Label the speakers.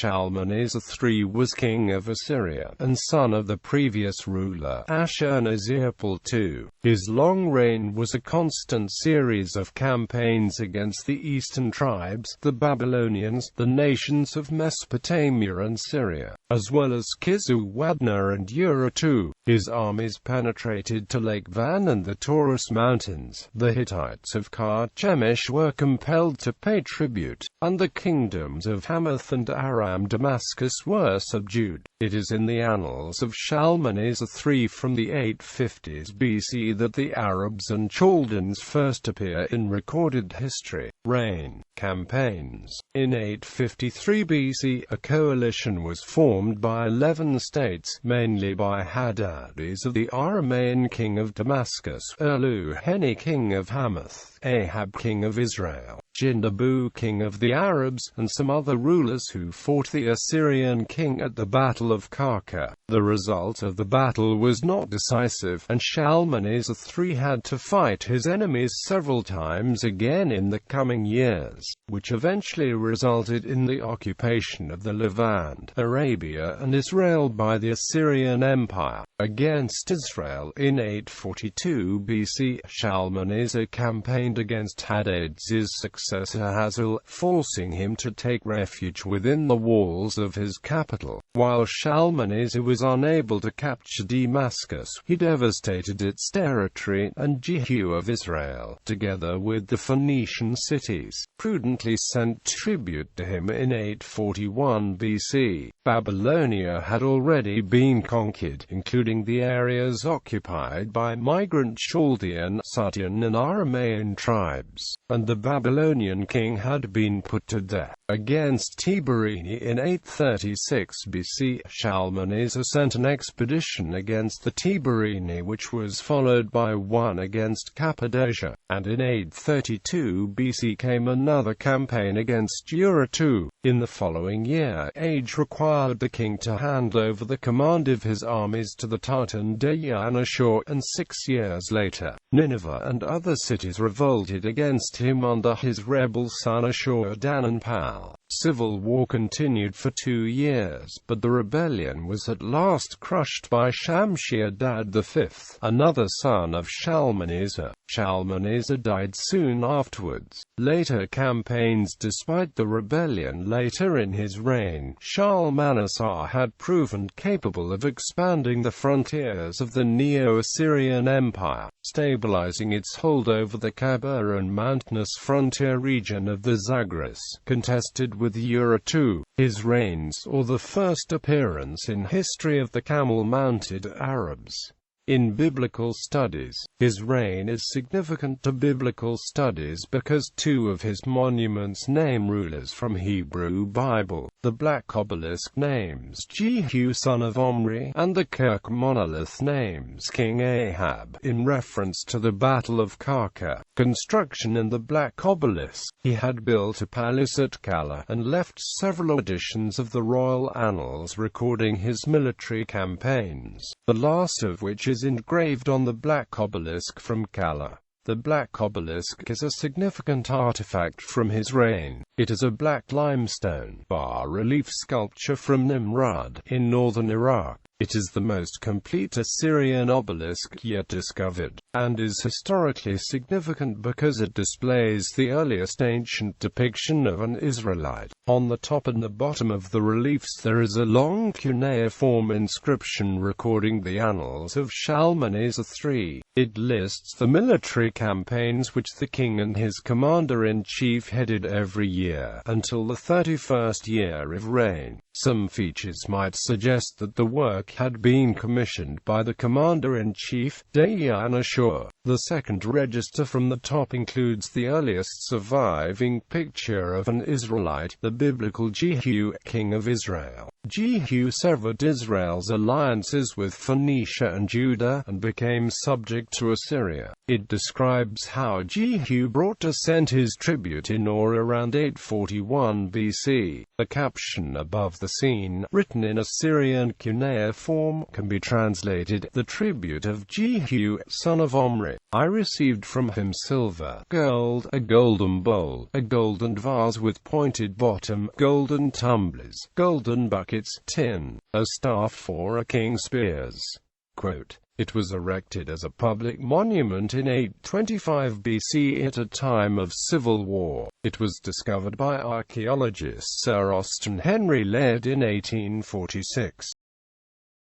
Speaker 1: Shalmaneser III was king of Assyria, and son of the previous ruler, Ashurnasirpal II. His long reign was a constant series of campaigns against the eastern tribes, the Babylonians, the nations of Mesopotamia and Syria, as well as Kizzuwadna and Urartu. His armies penetrated to Lake Van and the Taurus Mountains. The Hittites of Carchemish were compelled to pay tribute, and the kingdoms of Hamath and Aram Damascus were subdued. It is in the annals of Shalmaneser III from the 850s BC that the Arabs and Chaldeans first appear in recorded history. Reign. Campaigns. In 853 BC, a coalition was formed by 11 states, mainly by Hadadis of the Aramean king of Damascus, Elu-Heni king of Hamath, Ahab king of Israel, Jindabu king of the Arabs, and some other rulers who fought the Assyrian king at the Battle of Carchemish. The result of the battle was not decisive, and Shalmaneser III had to fight his enemies several times again in the coming years, which eventually resulted in the occupation of the Levant, Arabia and Israel by the Assyrian Empire. Against Israel in 842 BC, Shalmaneser campaigned against Hadad's successor Hazael, forcing him to take refuge within the walls of his capital. While Shalmaneser was unable to capture Damascus, he devastated its territory, and Jehu of Israel, together with the Phoenician cities, prudently sent tribute to him in 841 BC. Babylonia had already been conquered, including the areas occupied by migrant Chaldean, Scythian and Aramean tribes, and the Babylonian king had been put to death. Against Tørrissen in 836 BC, Shalmaneser sent an expedition against the Tørrissen, which was followed by one against Cappadocia, and in 832 BC came another campaign against Urartu. In the following year, age required the king to hand over the command of his armies to the Titan Ashur, and 6 years later, Nineveh and other cities revolted against him under his rebel son Ashur-dan-pal. Civil war continued for 2 years, but the rebellion was at last crushed by Shamshi-Adad V, another son of Shalmaneser. Shalmaneser died soon afterwards. Later campaigns. Despite the rebellion later in his reign, Shalmaneser had proven capable of expanding the frontiers of the Neo-Assyrian Empire, stabilizing its hold over the Khabur and mountainous frontier region of the Zagros, contested with Urartu. His reigns, or the first appearance in history of the camel-mounted Arabs. In biblical studies, his reign is significant to biblical studies because 2 of his monuments name rulers from Hebrew Bible. The black obelisk names Jehu son of Omri, and the Kirk monolith names King Ahab, in reference to the Battle of Carchemish. Construction in the black obelisk. He had built a palace at Kala, and left several editions of the royal annals recording his military campaigns, the last of which is engraved on the black obelisk from Kala. The black obelisk is a significant artifact from his reign. It is a black limestone bas-relief sculpture from Nimrud, in northern Iraq. It is the most complete Assyrian obelisk yet discovered, and is historically significant because it displays the earliest ancient depiction of an Israelite. On the top and the bottom of the reliefs there is a long cuneiform inscription recording the annals of Shalmaneser III. It lists the military campaigns which the king and his commander-in-chief headed every year, until the 31st year of reign. Some features might suggest that the work had been commissioned by the commander-in-chief, Ashur. The second register from the top includes the earliest surviving picture of an Israelite, the biblical Jehu, king of Israel. Jehu severed Israel's alliances with Phoenicia and Judah, and became subject to Assyria. It describes how Jehu brought to send his tribute in around 841 BC. The caption above the scene, written in Assyrian cuneiform, can be translated, "The tribute of Jehu, son of Omri. I received from him silver, gold, a golden bowl, a golden vase with pointed bottom, golden tumblers, golden buckets, tin, a staff for a king's spears." Quote, "It was erected as a public monument in 825 BC at a time of civil war. It was discovered by archaeologists Sir Austen Henry Laird in 1846.